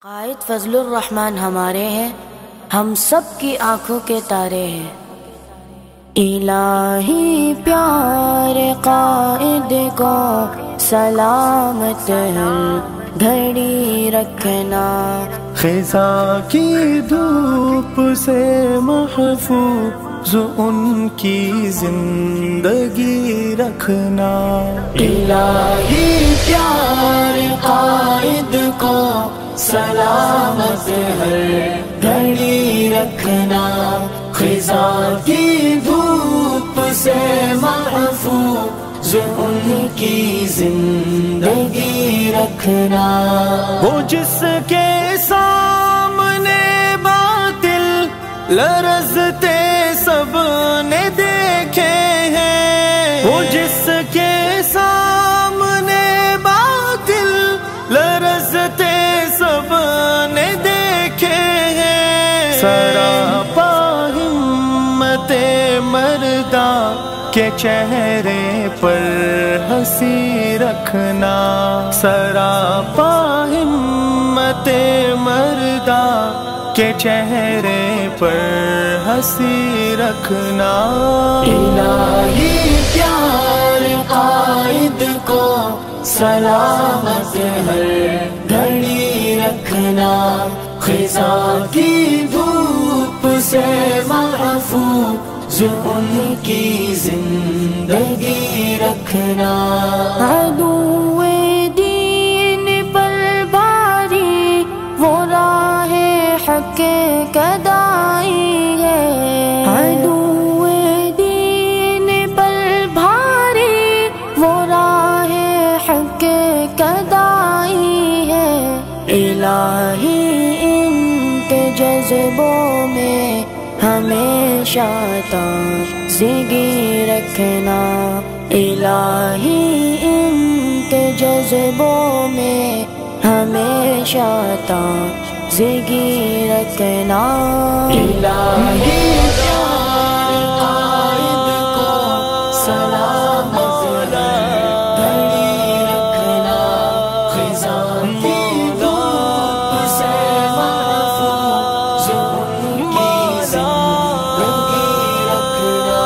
قائد فضل الرحمن ہمارے ہیں، ہم سب کی آنکھوں کے تارے ہیں۔ الہی پیارے قائد کو سلامت ہر گھڑی رکھنا، خزاں کی دھوپ سے محفوظ ان کی زندگی رکھنا۔ الہی پیارے قائد کو سلامت ہر گھڑی رکھنا، خزاں کی دھوپ سے محفوظ ان کی زندگی رکھنا۔ وہ جس کے سامنے باطل لرزتے سب نے دیکھے ہیں، وہ جس کے سامنے باطل لرزتے سب نے دیکھے ہیں، سراپا ہمت مردہ کے چہرے پر ہنسی رکھنا، سراپا ہمت مردہ کے چہرے پر ہنسی رکھنا۔ الہی پیارے قائد کو سلامت ہر گھڑی رکھنا، خزاں کی دھوپ سے محفوظ ان کی زندگی رکھنا۔ عدو دین پر بھاری وہ راہ حق گدائی ہے، عدو دین پر بھاری وہ راہ حق گدائی ہے، الہی ان کے جذبوں میں ہمیشہ تازگی رکھنا، الہی ان کے جذبوں میں ہمیشہ تازگی رکھنا۔ الہی پیارے قائد کو سلامت گھڑی رکھنا، خزاں کی دھوپ سے محفوظ ان کی زندگی رکھنا۔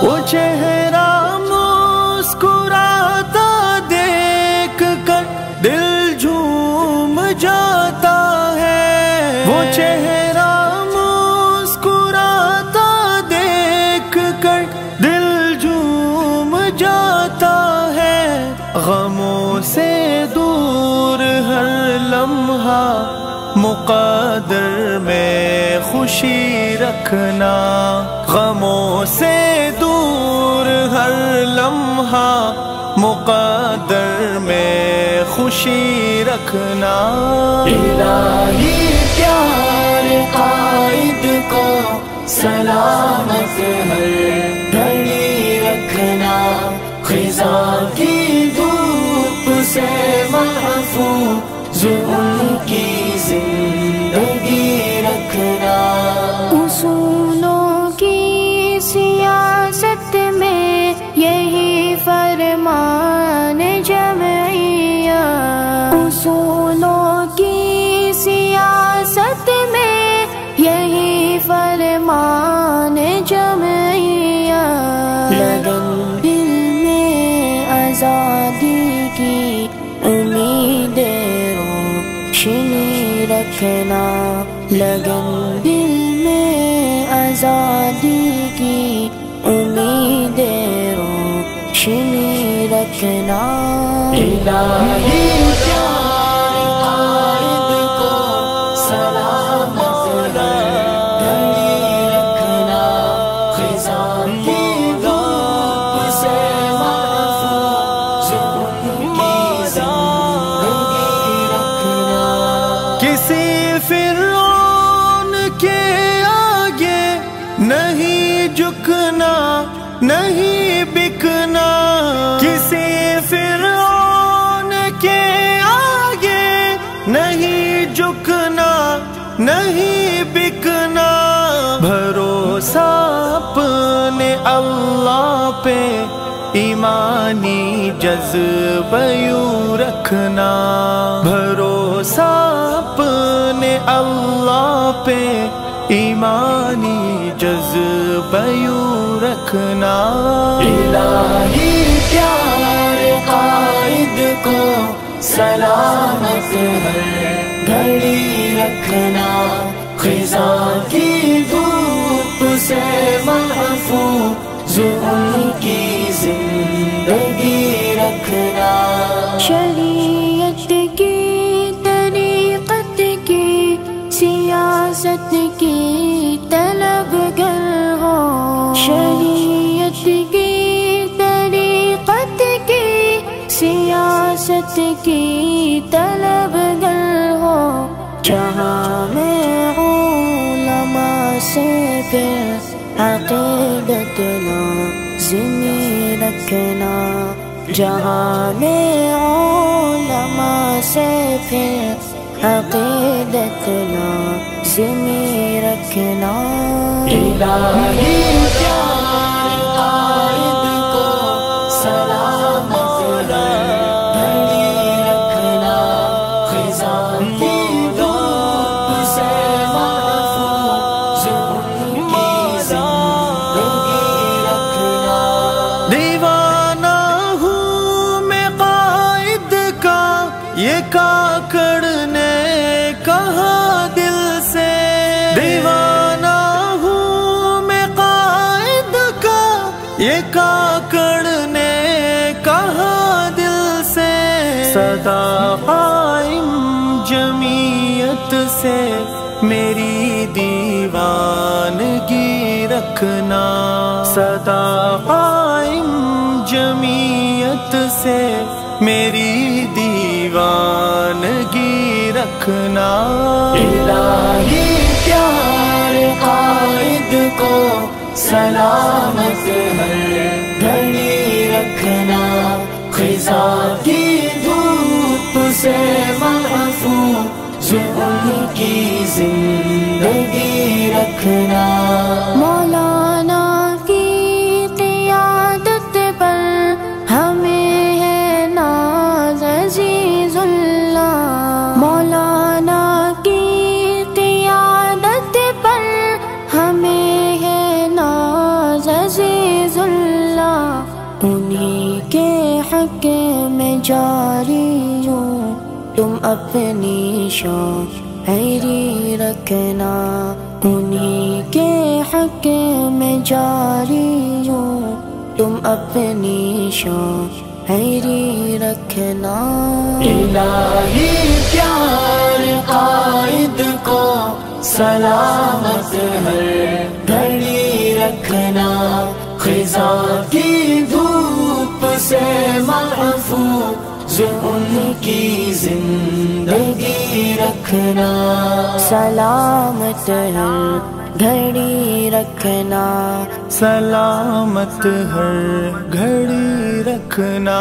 وہ چہرہ مسکراتا دیکھ کر دل جھوم جاتا ہے، وہ چہرہ مسکراتا دیکھ کر دل جھوم جاتا ہے، غموں سے دور ہر لمحہ مقدر میں خوشی رکھنا، غموں سے دور ہر لمحہ مقدر میں خوشی رکھنا۔ الہی پیارے قائد کو سلامت ہر گھڑی رکھنا، خزاں کی دھوپ سے محفوظ ان کی زندگی رکھنا۔ اصولوں کی سیاست میں یہی فرمان جمعیہ، اصولوں کی سیاست میں یہی فرمان جمعیہ، لگن دل میں آزادی کی امید روشنی رکھنا، لگن دل میں آزادی کی امید روشنی رکھنا۔ الہی پیارے قائد کو سلامت گھڑی رکھنا، خزاں کی دھوپ سے محفوظ ان کی زندگی رکھنا۔ کسی فرعون کے آگے نہیں جھکنا، نہیں بکنا، کسی فرعون کے آگے نہیں جھکنا، نہیں بکنا، بھروسہ اپنے اللہ پہ ایمانی جذبہ یوں رکھنا، بھروسہ اپنے اللہ پہ ایمانی جذبہ یوں رکھنا، الہی پیارے قائد کو سلامت ہر گھڑی رکھنا، خزاں کی دھوپ سے محفوظ ان کی زندگی رکھنا، شریعت کی طریقت کی سیاست کی طلب گر ہو، شریعت کی طریقت کی سیاست کی طلب گر ہو، جہاں میں علماء سے پھر عقیدت لازمی رکھنا، جہاں میں علماء سے پھر عقیدت لازمی رکھنا، الہی پیارے قائد کو سلامت گھڑی رکھنا، خزاں کی دھوپ سے محفوظ ان کی زندگی رکھنا، دیوانہ ہوں میں قائد کا، یہ کاکڑ نے کہا دل سے، دیوانہ ہوں میں قائد کا، یہ کاکڑ نے کہا دل سے، صدا قائم جمعیت سے میری دیوانگی رکھنا، صدا قائم جمعیت سے میری دیوانگی رکھنا، الہی پیارے قائد کو سلامت ہر گھڑی رکھنا، خزاں کی دھوپ سے محفوظ ان کی زندگی رکھنا، مولانا کی قیادت پر ہمیں ہے ناز عزیز اللہ، مولانا کی قیادت پر ہمیں ہے ناز عزیز اللہ، انہی کے حق میں جاری ہوں تم اپنی شاعری رکھنا، انہی کے حق میں جاری ہوں تم اپنی شاعری رکھنا، الہی پیارے قائد کو سلامت ہر گھڑی رکھنا، خزاں کی دھوپ سے محفوظ ان کی زندگی رکھنا، سلامت ہر گھڑی رکھنا، سلامت ہر گھڑی رکھنا۔